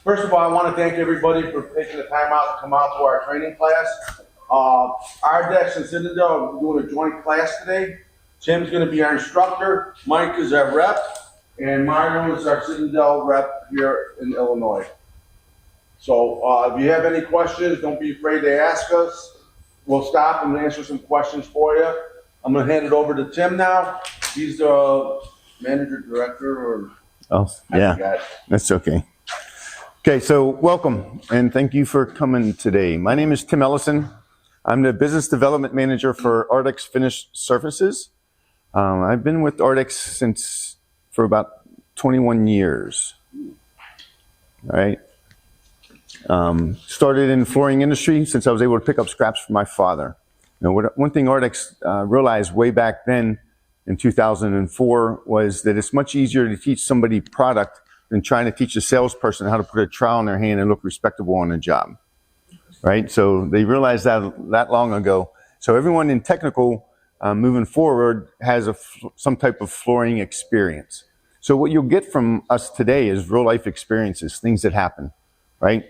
First of all, I want to thank everybody for taking the time out to come out to our training class. Ardex and Citadel are doing a joint class today. Tim's going to be our instructor, Mike is our rep, and Mario is our Citadel rep here in Illinois. So if you have any questions, don't be afraid to ask us. We'll stop and answer some questions for you. I'm going to hand it over to Tim now. He's the manager, director, or... Oh, yeah, that's okay. Okay, so welcome, and thank you for coming today. My name is Tim Ellison. I'm the business development manager for Ardex Finished Surfaces. I've been with Ardex for about 21 years. All right. Started in the flooring industry since I was able to pick up scraps from my father. You know, one thing Ardex realized way back then in 2004 was that it's much easier to teach somebody product than trying to teach a salesperson how to put a trowel in their hand and look respectable on a job, right? So they realized that long ago. So everyone in technical moving forward has some type of flooring experience. So what you'll get from us today is real life experiences, things that happen, right?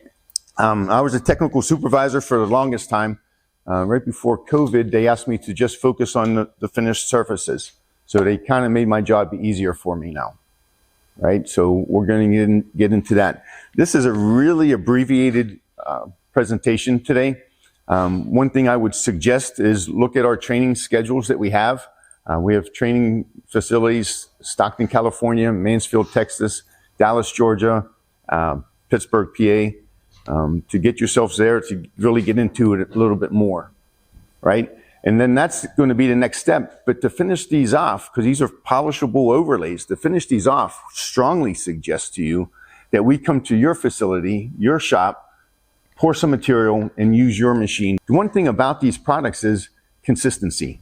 I was a technical supervisor for the longest time. Right before COVID, they asked me to just focus on the finished surfaces. So they kind of made my job easier for me now. Right, so we're going to get into that. This is a really abbreviated presentation today. One thing I would suggest is look at our training schedules that we have. We have training facilities, Stockton, California, Mansfield, Texas, Dallas, Georgia, Pittsburgh, PA, to get yourselves there to really get into it a little bit more, right? And then that's going to be the next step. But to finish these off, because these are polishable overlays, to finish these off, strongly suggest to you that we come to your facility, your shop, pour some material, and use your machine. The one thing about these products is consistency.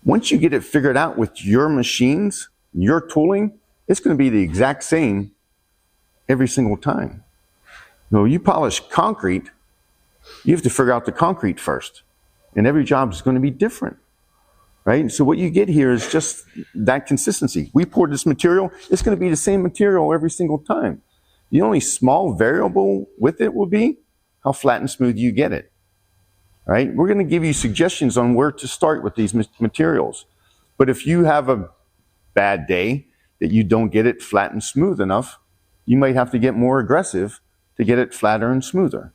Once you get it figured out with your machines, your tooling, it's going to be the exact same every single time. Now, you polish concrete, you have to figure out the concrete first. And every job is going to be different, right? So what you get here is just that consistency. We poured this material, it's going to be the same material every single time. The only small variable with it will be how flat and smooth you get it, right? We're going to give you suggestions on where to start with these materials. But if you have a bad day that you don't get it flat and smooth enough, you might have to get more aggressive to get it flatter and smoother.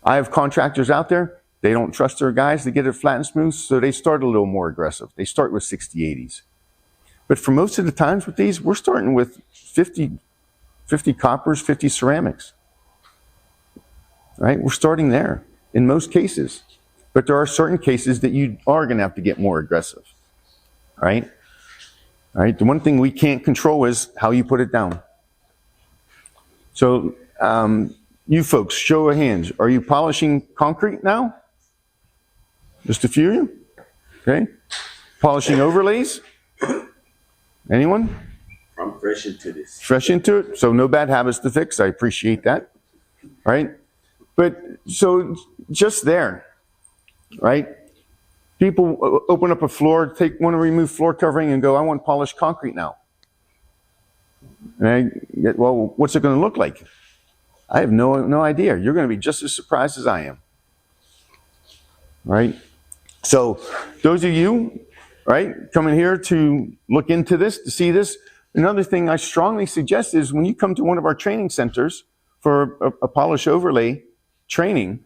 I have contractors out there, they don't trust their guys to get it flat and smooth, so they start a little more aggressive. They start with 60/80s. But for most of the times with these, we're starting with 50 coppers, 50 ceramics. Right? We're starting there in most cases. But there are certain cases that you are going to have to get more aggressive. Right? All right? The one thing we can't control is how you put it down. So, you folks, show of hands. Are you polishing concrete now? Just a few of you? Okay. Polishing overlays? Anyone? I'm fresh into this. Fresh into it? So no bad habits to fix. I appreciate that. Right? But so just there, right? People open up a floor, want to remove floor covering and go, I want polished concrete now. And well, what's it going to look like? I have no idea. You're going to be just as surprised as I am. Right? So those of you, right, coming here to look into this, to see this, another thing I strongly suggest is when you come to one of our training centers for a polish overlay training,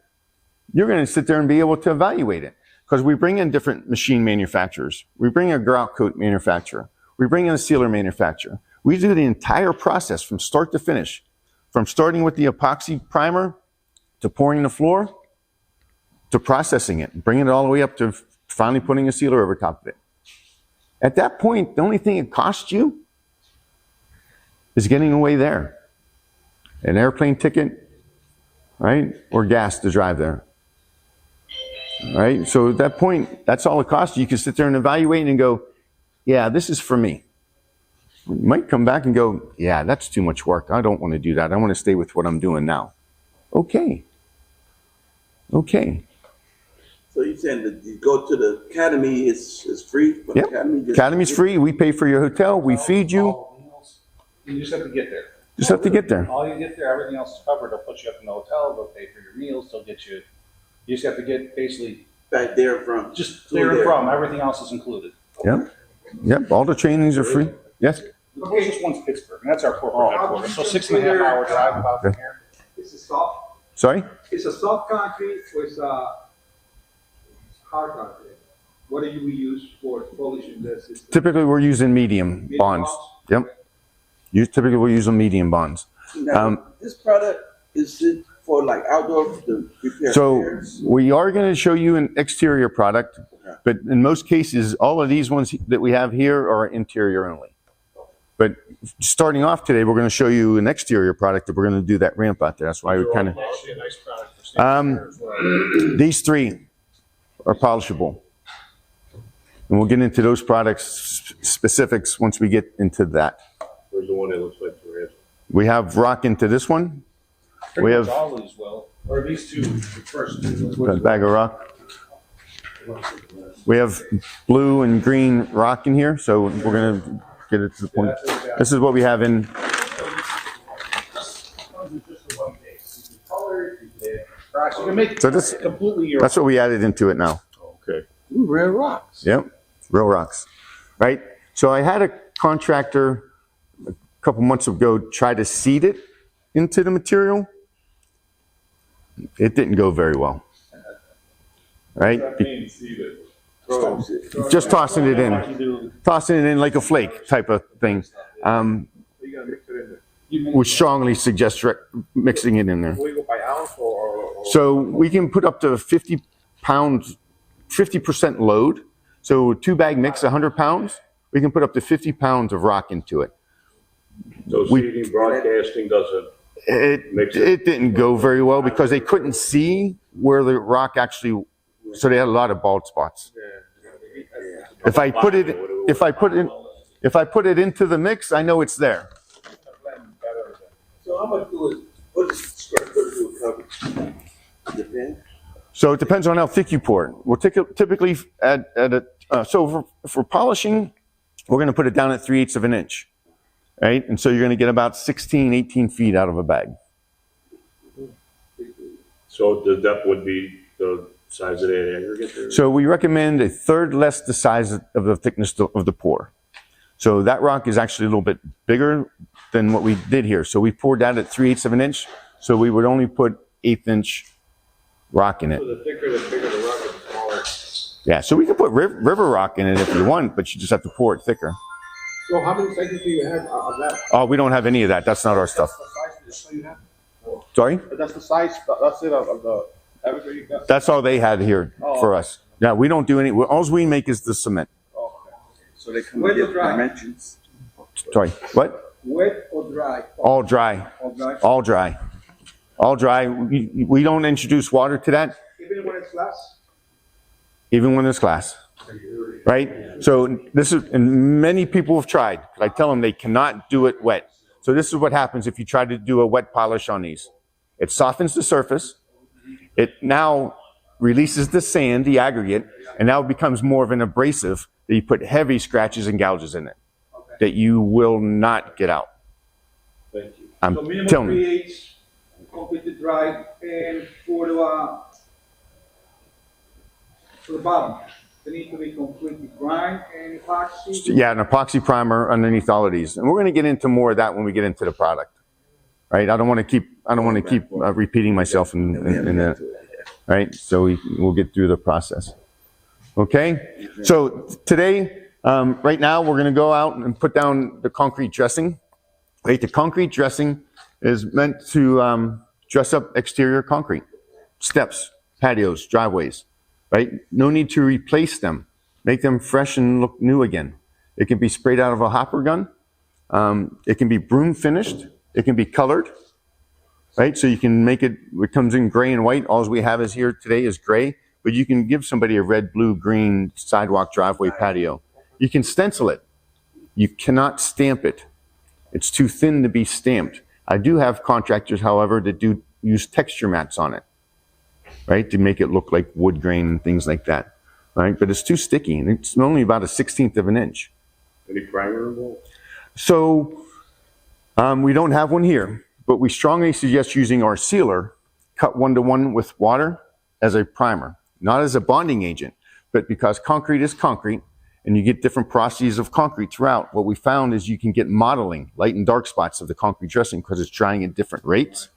you're going to sit there and be able to evaluate it. Because we bring in different machine manufacturers. We bring in a grout coat manufacturer. We bring in a sealer manufacturer. We do the entire process from start to finish. From starting with the epoxy primer, to pouring the floor, to processing it, bringing it all the way up to finally putting a sealer over top of it. At that point, the only thing it costs you is getting away there. An airplane ticket, right? Or gas to drive there. Right? So at that point, that's all it costs you. You can sit there and evaluate and go, yeah, this is for me. You might come back and go, yeah, that's too much work. I don't want to do that. I want to stay with what I'm doing now. Okay. Okay. So you're saying that you go to the academy, it's free? Yep. Academy's free. We pay for your hotel. We feed you. You just have to get there. Just have to get there. All you get there, everything else is covered. They'll put you up in the hotel. They'll pay for your meals. They'll get you. You just have to get basically Back there from. just there and from. Everything else is included. Yep. Yep. All the trainings are free. Yes. The closest one's Pittsburgh, and that's our corporate headquarters. So 6.5 hour drive about from here. It's a soft. Sorry? It's a soft concrete with hard concrete. What do you use for polishing the system? Typically, we're using medium bonds. Yep. Typically, we're using medium bonds. Now, this product is it for like outdoor to repair So stairs? we are going to show you an exterior product, but in most cases, all of these ones that we have here are interior only. But starting off today, we're going to show you an exterior product that we're going to do that ramp out there. That's why we kind of. Actually, a nice product for staying here as well. These three are polishable. And we'll get into those products specifics once we get into that. Where's the one that looks like the rest? We have rock into this one. Pretty We much have- all these will, or these two, the first two. Got a bag of rock. We have blue and green rock in here, so we're going to get it to the point. This is what we have in. You can make So this- it completely your That's what we added into it now. Okay. Ooh, rare rocks. Yep, real rocks, right? So I had a contractor a couple months ago try to seed it into the material. It didn't go very well, right? Just tossing it in like a flake type of thing. Would strongly suggest mixing it in there. We go by ounce or So we can put up to 50 pounds, 50% load. So 2-bag mix, 100 pounds. We can put up to 50 pounds of rock into it. so seeding broadcasting doesn't mix it. It didn't go very well because they couldn't see where the rock actually, so they had a lot of bald spots. If I put it into the mix, I know it's there. So how much what is square footage do it cover? Depends. So it depends on how thick you pour it. We'll typically for polishing, we're going to put it down at 3/8 of an inch, right? And so you're going to get about 16, 18 feet out of a bag. So the depth would be the size of that aggregate there? So we recommend a third less the size of the thickness of the pour. So that rock is actually a little bit bigger than what we did here. So we poured that at 3/8 of an inch. So we would only put 1/8 inch rock in it. So the thicker, the bigger the rock, the smaller. Yeah, so we can put river rock in it if you want, but you just have to pour it thicker. So how many sizes do you have of that? Oh, we don't have any of that. That's not our stuff. Sorry? That's the size, that's it of the, everything you got? That's all they had here for us. Yeah, we don't do any, all we make is the cement. So they come Wet with or dry? dimensions. Sorry, what? Wet or dry? All dry. All dry? All dry. All dry. We don't introduce water to that, Even when it's glass? even when it's glass. Right? So this is, and many people have tried. I tell them they cannot do it wet. So this is what happens if you try to do a wet polish on these. It softens the surface. It now releases the sand, the aggregate, and now it becomes more of an abrasive that you put heavy scratches and gouges in it that you will not get out. Thank you. I'm So minimum telling you. 3/8, completely dry, and for the bottom, they need to be completely grind and epoxy. Yeah, an epoxy primer underneath all of these. And we're going to get into more of that when we get into the product. Right? I don't want to keep repeating myself in that. Right? So we'll get through the process. Okay? So today, right now, we're going to go out and put down the concrete dressing. Right? The concrete dressing is meant to dress up exterior concrete. Steps, patios, driveways. Right? No need to replace them. Make them fresh and look new again. It can be sprayed out of a hopper gun. It can be broom finished. It can be colored. Right? So you can make it, it comes in gray and white. All we have is here today is gray, but you can give somebody a red, blue, green sidewalk, driveway, patio. You can stencil it. You cannot stamp it. It's too thin to be stamped. I do have contractors, however, that do use texture mats on it, right? To make it look like wood grain and things like that, right? But it's too sticky, and it's only about a 1/16 of an inch. Any primer involved? So We don't have one here, but we strongly suggest using our sealer, cut 1-to-1 with water, as a primer. Not as a bonding agent, but because concrete is concrete, and you get different porosities of concrete throughout, what we found is you can get modeling, light and dark spots of the concrete dressing because it's drying at different rates.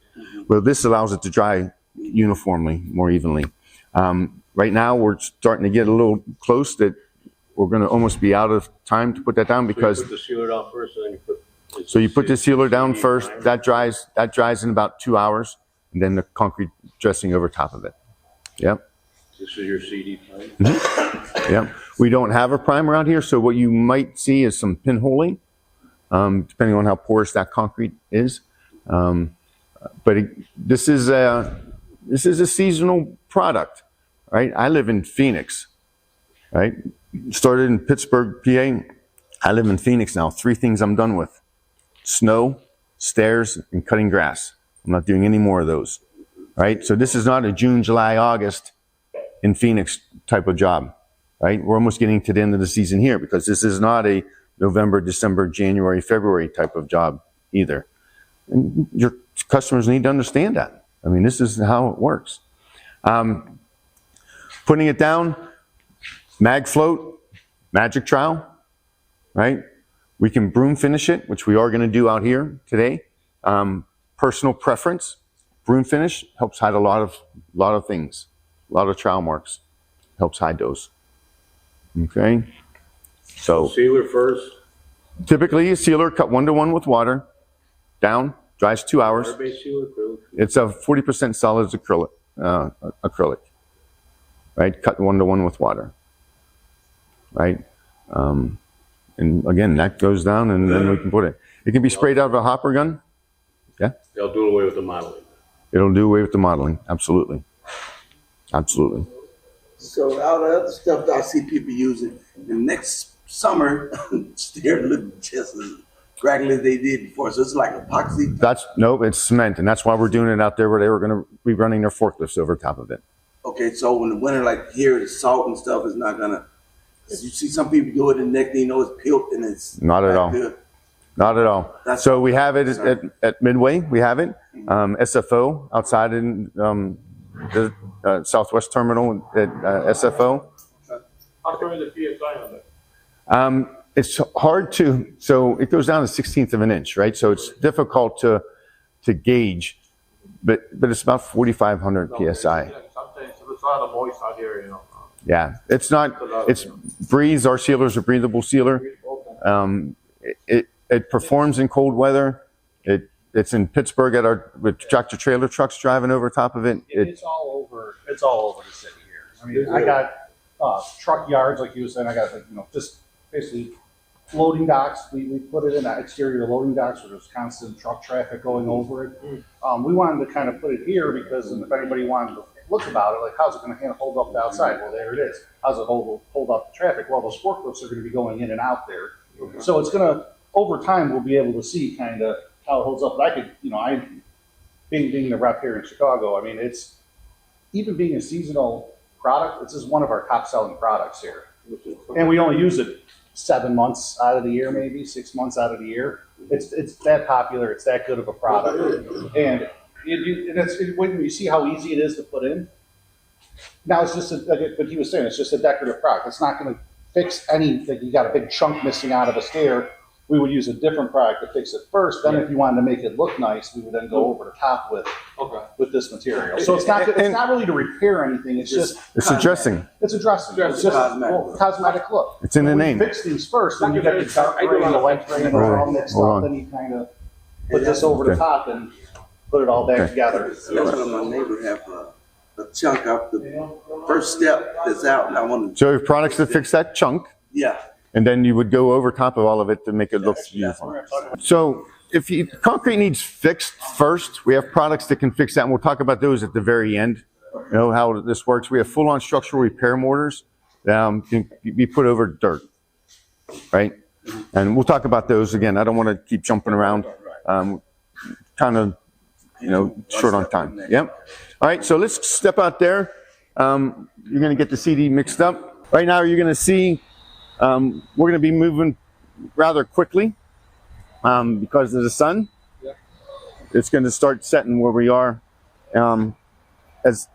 Well, this allows it to dry uniformly, more evenly. Right now, we're starting to get a little close that we're going to almost be out of time to put that down because. So you put the sealer down first, and then you put. So you put the sealer down first. That dries in about 2 hours, and then the concrete dressing over top of it. Yep. This is your CD pipe. Yep. We don't have a primer out here, so what you might see is some pinholing, depending on how porous that concrete is. But this is a seasonal product, right? I live in Phoenix, right? Started in Pittsburgh, PA. I live in Phoenix now. 3 things I'm done with: snow, stairs, and cutting grass. I'm not doing any more of those, right? So this is not a June, July, August in Phoenix type of job, right? We're almost getting to the end of the season here because this is not a November, December, January, February type of job either. And your customers need to understand that. I mean, this is how it works. Putting it down, mag float, magic trowel, right? We can broom finish it, which we are going to do out here today. Personal preference, broom finish helps hide a lot of things, a lot of trowel marks, helps hide those. Okay, so Sealer first. typically a sealer cut 1-to-1 with water, down, dries 2 hours. Water-based sealer, acrylic. It's a 40% solids acrylic, right? Cut 1-to-1 with water, right? And again, that goes down, and then we can put it. It can be sprayed out of a hopper gun. Yeah, They'll do away with the modeling. it'll do away with the modeling. Absolutely, absolutely. So all the other stuff that I see people using, the next summer, they're looking just as crackly as they did before. So it's like epoxy. Nope, it's cement, and that's why we're doing it out there where they were going to be running their forklifts over top of it. Okay, so in the winter, like here, the salt and stuff is not gonna. You see some people do it, and next thing you know, it's peeled and it's Not at all. good. Not at all. That's So we have it at Midway. We have it. SFO outside in the Southwest Terminal at SFO. How come the PSI on it? It's hard to, so it goes down to 1/16 of an inch, right? So it's difficult to gauge, but it's about 4,500 PSI. Sometimes if it's not a moist out here, you know. Yeah, it's not, it's breeze. Our sealer is a breathable sealer. It performs in cold weather. It's in Pittsburgh with tractor trailer trucks driving over top of it. It's all over. It's all over the city here. I mean, I got truck yards, like you were saying. I got just basically loading docks. We put it in that exterior loading docks where there's constant truck traffic going over it. We wanted to kind of put it here because if anybody wanted to look about it, like how's it going to hold up the outside? Well, there it is. How's it hold up the traffic? Well, those forklifts are going to be going in and out there. So it's going to, over time, we'll be able to see kind of how it holds up. But I could, being the rep here in Chicago, I mean, it's, even being a seasonal product, this is one of our top selling products here. And we only use it 7 months out of the year, maybe 6 months out of the year. It's that popular. It's that good of a product. And when you see how easy it is to put in, now it's just, but he was saying, it's just a decorative product. It's not going to fix anything. You got a big chunk missing out of a stair. We would use a different product to fix it first. Then if you wanted to make it look nice, we would then go over the top with this material. So it's not really to repair anything. It's just It's a dressing. It's a dressing. It's just a cosmetic look. It's in the name. Fix these first, then you get the dark gray and the light gray and all mixed up. Then you kind of put this over the top and put it all back together. That's what my neighbor have a chunk of the first step that's out, and I want to. So you have products to fix that chunk. Yeah. And then you would go over top of all of it to make it look uniform. So if concrete needs fixed first, we have products that can fix that, and we'll talk about those at the very end. You know how this works. We have full-on structural repair mortars that can be put over dirt, right? And we'll talk about those again. I don't want to keep jumping around. Kind of, short on time. Yep. All right, so let's step out there. You're going to get the CD mixed up. Right now, you're going to see we're going to be moving rather quickly. because of the sun. It's going to start setting where we are. As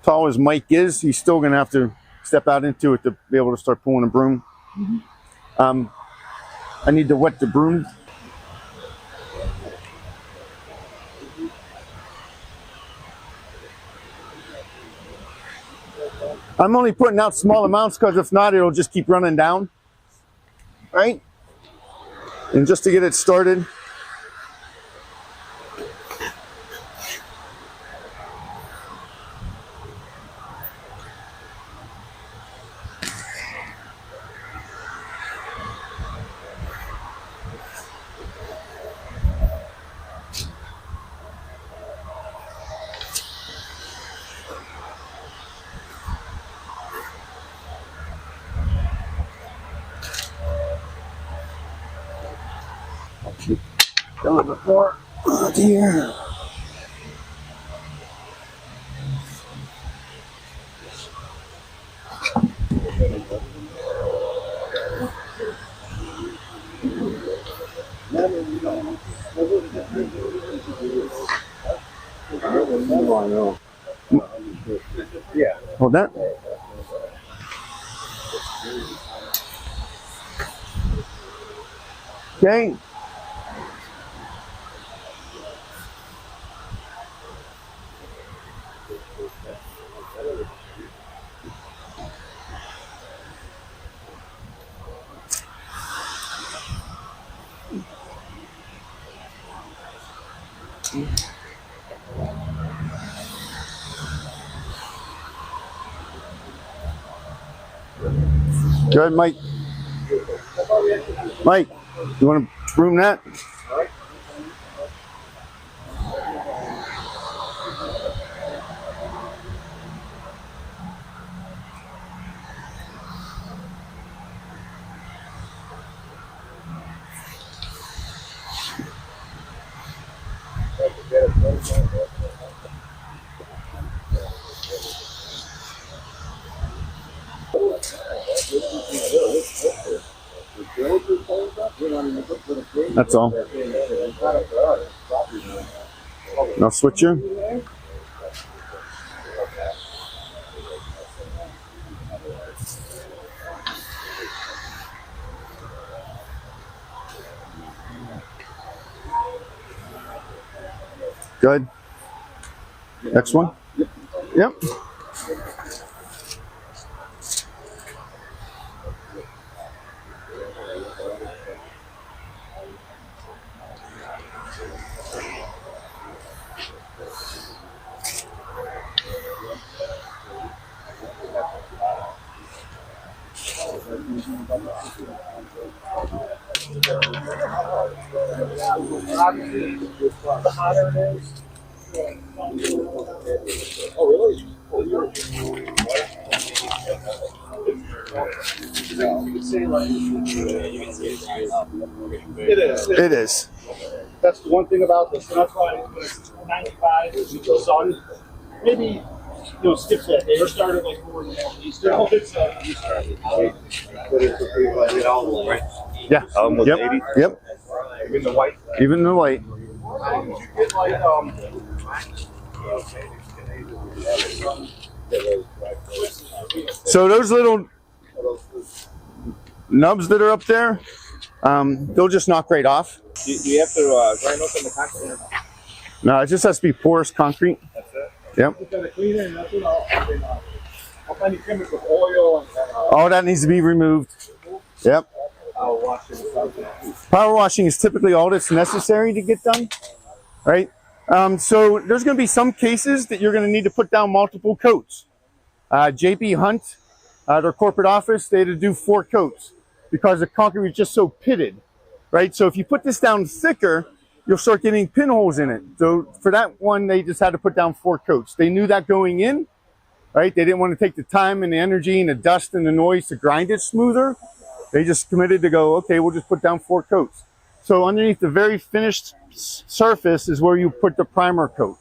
tall as Mike is, he's still going to have to step out into it to be able to start pulling a broom. I need to wet the broom. I'm only putting out small amounts because if not, it'll just keep running down, right? And just to get it started. Done it before. Oh dear. Yeah. Hold that. Okay. Go ahead, Mike. Mike, you want to broom that? That's all. Now switcher. Good. Next one. Yep. It is. That's the one thing about this. That's why it's 95 is the sun. Maybe skip that day or start it like 4 in the northeast. Yeah. Almost Yep. 80. Yep. Even the white. Even the light. You get like So those little nubs that are up there, they'll just knock right off. Do you have to grind open the concrete? No, it just has to be porous concrete. That's it. Yep. You gotta clean it and nothing else. How many chemicals, oil and All that needs to be removed. Yep. I'll wash it. Power washing is typically all that's necessary to get done, right? So there's going to be some cases that you're going to need to put down multiple coats. JP Hunt, their corporate office, they had to do 4 coats because the concrete was just so pitted, right? So if you put this down thicker, you'll start getting pinholes in it. So for that one, they just had to put down 4 coats. They knew that going in, right? They didn't want to take the time and the energy and the dust and the noise to grind it smoother. They just committed to go, okay, we'll just put down 4 coats. So underneath the very finished surface is where you put the primer coat,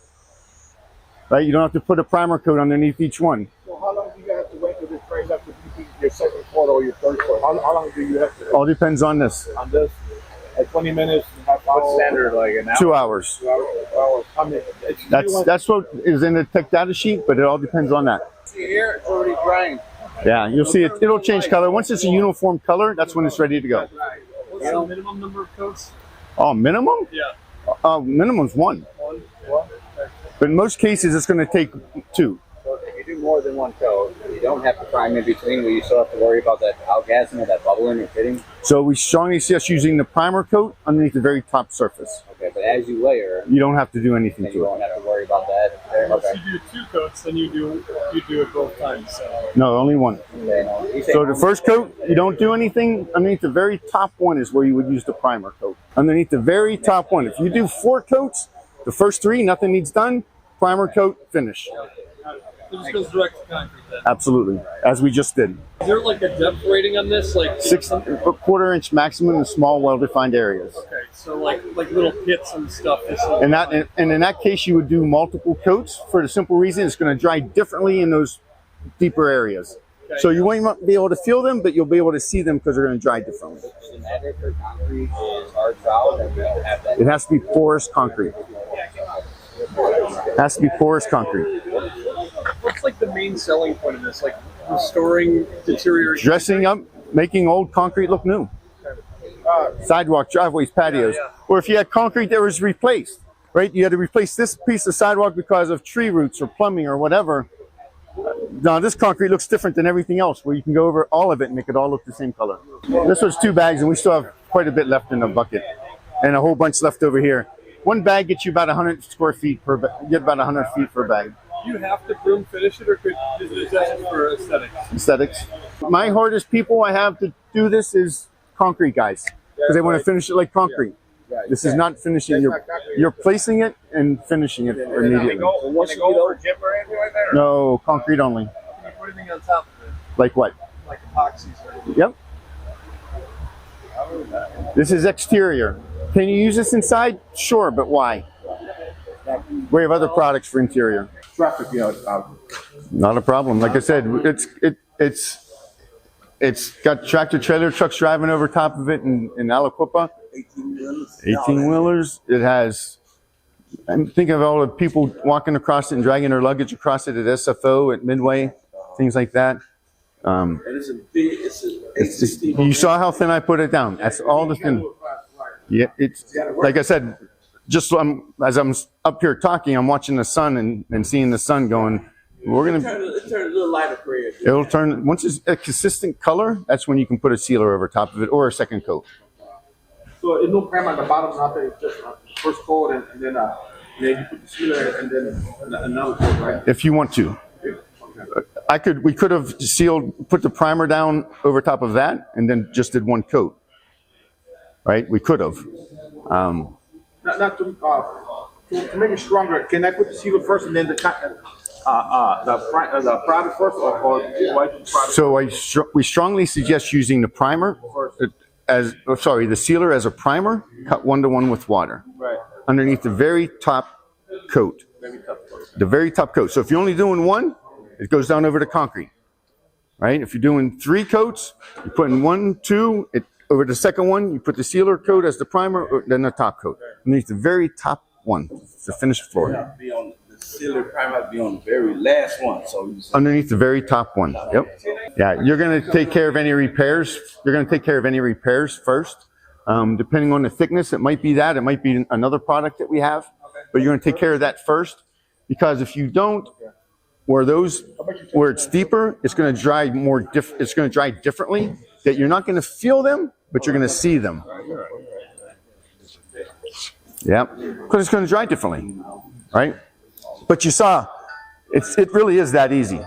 right? You don't have to put a primer coat underneath each one. So how long do you have to wait till this frames up to your second coat or your third coat? How long do you have to All depends on this. on this? Like 20 minutes, half hour. What's standard, like an hour? 2 hours. 2 hours. I mean, That's what is in the tech data sheet, but it all depends on that. See here, it's already drying. Yeah, you'll see it'll change color. Once it's a uniform color, that's when it's ready to go. What's the minimum number of coats? Oh, minimum? Yeah. Minimum's one. One? But in most cases, it's going to take 2. So if you do more than one coat, you don't have to prime in between, but you still have to worry about that outgassing or that bubbling or pitting. So we strongly suggest using the primer coat underneath the very top surface. Okay, but as you layer, You don't have to do anything then you to it. won't have to worry about that. Unless Okay. you do 2 coats, then you do it both times. So. No, only one. Okay. So the first coat, you don't do anything. Underneath the very top one is where you would use the primer coat. Underneath the very top one. If you do 4 coats, the first 3, nothing needs done. Primer coat, finish. It just goes direct to concrete then. Absolutely, as we just did. Is there like a depth rating on this? Like 6.25 inch maximum in small, well-defined areas. Okay, so like little pits and stuff. And in that case, you would do multiple coats for the simple reason it's going to dry differently in those deeper areas. Okay. So you won't be able to feel them, but you'll be able to see them because they're going to dry differently. Does it matter if concrete is hard trowel or you have that? It has to be porous concrete. It has to be porous concrete. What's like the main selling point of this? Like restoring deterioration? Dressing up, making old concrete look new. Sidewalk, driveways, patios. Yeah. Or if you had concrete that was replaced, right? You had to replace this piece of sidewalk because of tree roots or plumbing or whatever. Now this concrete looks different than everything else, where you can go over all of it and make it all look the same color. This was 2 bags, and we still have quite a bit left in the bucket, and a whole bunch left over here. 1 bag gets you about 100 square feet per bag. You get about 100 feet per bag. Do you have to broom finish it, or is it just for aesthetics? Aesthetics. My hardest people I have to do this is concrete guys, because they want to finish it like concrete. This is not finishing. You're placing it and finishing it immediately. Once you go over chip or anything like that? No, concrete only. Can you put anything on top of it? Like what? Like epoxies or Yep. This is exterior. Can you use this inside? Sure, but why? We have other products for interior. Traffic, Not a problem. Like I said, it's got tractor trailer trucks driving over top of it in Aliquippa. 18-wheelers. It has, I'm thinking of all the people walking across it and dragging their luggage across it at SFO, at Midway, things like that. And it's a big, You saw how thin I put it down. That's all the thin. Yeah, it's like I said, just as I'm up here talking, I'm watching the sun and seeing the sun going, we're going to turn a little lighter gray. It'll turn, once it's a consistent color, that's when you can put a sealer over top of it or a second coat. So it's no prime at the bottom, nothing, it's just first coat and then you put the sealer and then another coat, right? If you want to. We could have sealed, put the primer down over top of that and then just did 1 coat. Right? We could have. Not to make it stronger, can I put the sealer first and then the product first, or why the product? So we strongly suggest using the primer the sealer as a primer, cut 1-to-1 with water. Right. Underneath the very top coat. The very top coat. So if you're only doing 1, it goes down over the concrete. Right? If you're doing 3 coats, you're putting 1, 2, over the second one, you put the sealer coat as the primer, then the top coat. Underneath the very top one, the finished floor. The sealer primer be on the very last one. So Underneath the very top one. Yep. Yeah, you're going to take care of any repairs. You're going to take care of any repairs first. Depending on the thickness, it might be that. It might be another product that we have. But you're going to take care of that first. Because if you don't, where it's deeper, it's going to dry it's going to dry differently. That you're not going to feel them, but you're going to see them. Yeah, because it's going to dry differently, right? But you saw, it really is that easy.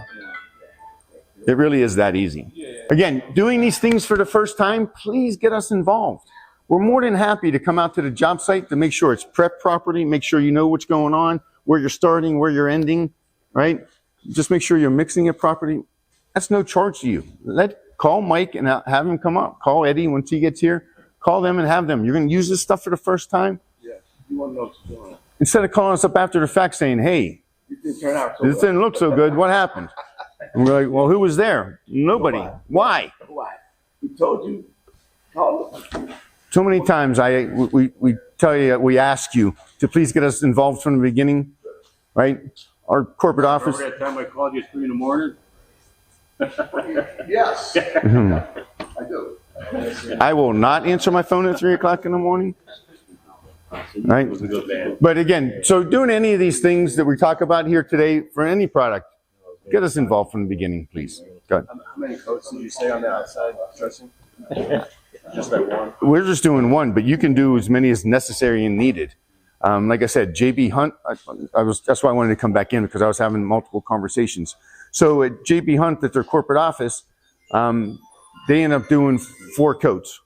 It really is that easy. Again, doing these things for the first time, please get us involved. We're more than happy to come out to the job site to make sure it's prepped properly, make sure you know what's going on, where you're starting, where you're ending, right? Just make sure you're mixing it properly. That's no charge to you. Call Mike and have him come up. Call Eddie once he gets here. Call them and have them. You're going to use this stuff for the first time? yeah, you want to know what you're doing. Instead of calling us up after the fact saying, hey, It didn't turn out so this didn't look so good. What happened? And we're like, well, who was there? Nobody. Why? Why? We told you, call them. So many times we tell you, we ask you to please get us involved from the beginning, right? Our corporate office. Remember that time I called you at 3 in the morning? Yes, I do. I will not answer my phone at 3 o'clock in the morning. Right? It was a good band. But again, so doing any of these things that we talk about here today for any product, get us involved from the beginning, please. Go ahead. How many coats did you say on the outside dressing? Just that one? We're just doing one, but you can do as many as necessary and needed. Like I said, JB Hunt, that's why I wanted to come back in, because I was having multiple conversations. So at JB Hunt, at their corporate office, they end up doing 4 coats.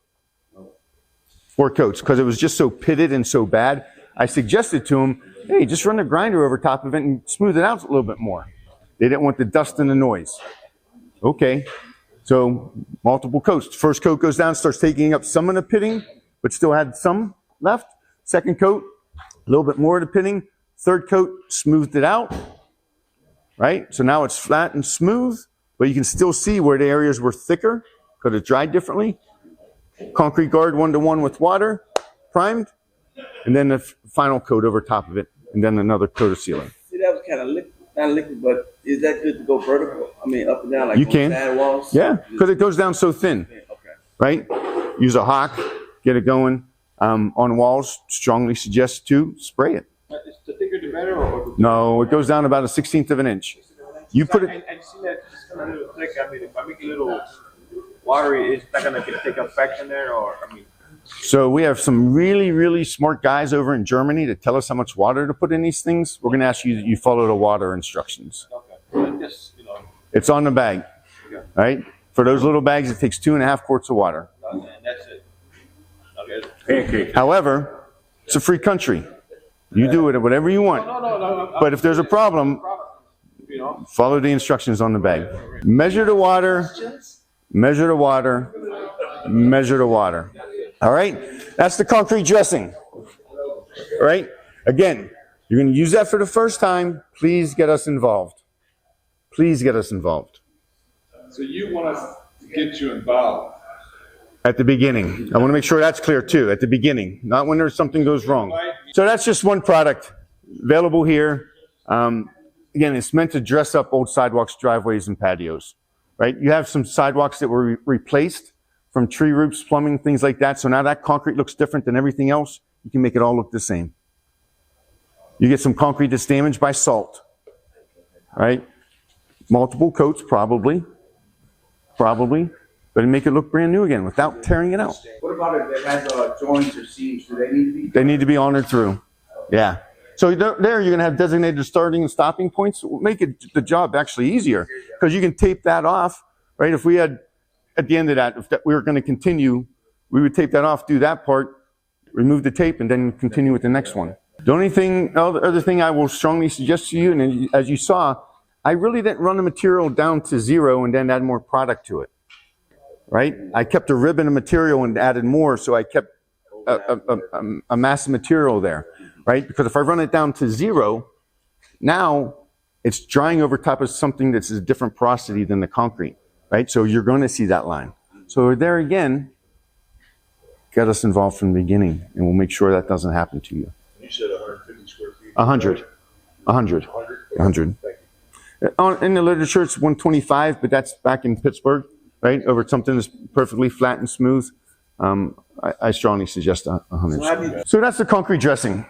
4 coats, because it was just so pitted and so bad. I suggested to them, hey, just run a grinder over top of it and smooth it out a little bit more. They didn't want the dust and the noise. Okay, so multiple coats. First coat goes down, starts taking up some of the pitting, but still had some left. Second coat, a little bit more of the pitting. Third coat, smoothed it out, right? So now it's flat and smooth, but you can still see where the areas were thicker because it dried differently. Concrete guard 1-to-1 with water, primed, and then the final coat over top of it, and then another coat of sealing. See, that was kind of liquid, not liquid, but is that good to go vertical? I mean, up and down like You on can. sidewalls? Yeah, because it goes down so thin, Okay. right? Use a hawk, get it going. On walls, strongly suggest to spray it. Is the thicker the better, or? No, it goes down about 1/16 of an inch. You put it, And see that it's kind of a little thick. I mean, if I make it a little watery, it's not going to take effect in there, or, I mean. so we have some really, really smart guys over in Germany that tell us how much water to put in these things. We're going to ask you that you follow the water instructions. Okay. So just, you know, It's on the bag, right? For those little bags, it takes 2.5 quarts of water. and that's it. Okay. Pancake. However, it's a free country. You do it whatever you want. No. But if there's a problem, You know? follow the instructions on the bag. Measure the water, measure the water, measure the water. All right? That's the concrete dressing. All right? Again, you're going to use that for the first time. Please get us involved. Please get us involved. So you want us to get you involved? At the beginning. I want to make sure that's clear too. At the beginning, not when there's something goes wrong. So that's just one product available here. Again, it's meant to dress up old sidewalks, driveways, and patios, right? You have some sidewalks that were replaced from tree roots, plumbing, things like that. So now that concrete looks different than everything else. You can make it all look the same. You get some concrete that's damaged by salt, right? Multiple coats, probably, but make it look brand new again without tearing it out. What about if it has joints or seams? Do they need to be? They need to be honored through. Yeah. So there you're going to have designated starting and stopping points. Make it the job actually easier because you can tape that off, right? If we had at the end of that, we were going to continue, we would tape that off, do that part, remove the tape, and then continue with the next one. The only thing, other thing I will strongly suggest to you, and as you saw, I really didn't run the material down to 0 and then add more product to it, right? I kept a ribbon of material and added more, so I kept a mass of material there, right? Because if I run it down to 0, now it's drying over top of something that's a different porosity than the concrete, right? So you're going to see that line. So there again, get us involved from the beginning, and we'll make sure that doesn't happen to you. You said 150 square feet. 100. In the literature, it's 125, but that's back in Pittsburgh, right? Over something that's perfectly flat and smooth. I strongly suggest 100. So that's the concrete dressing.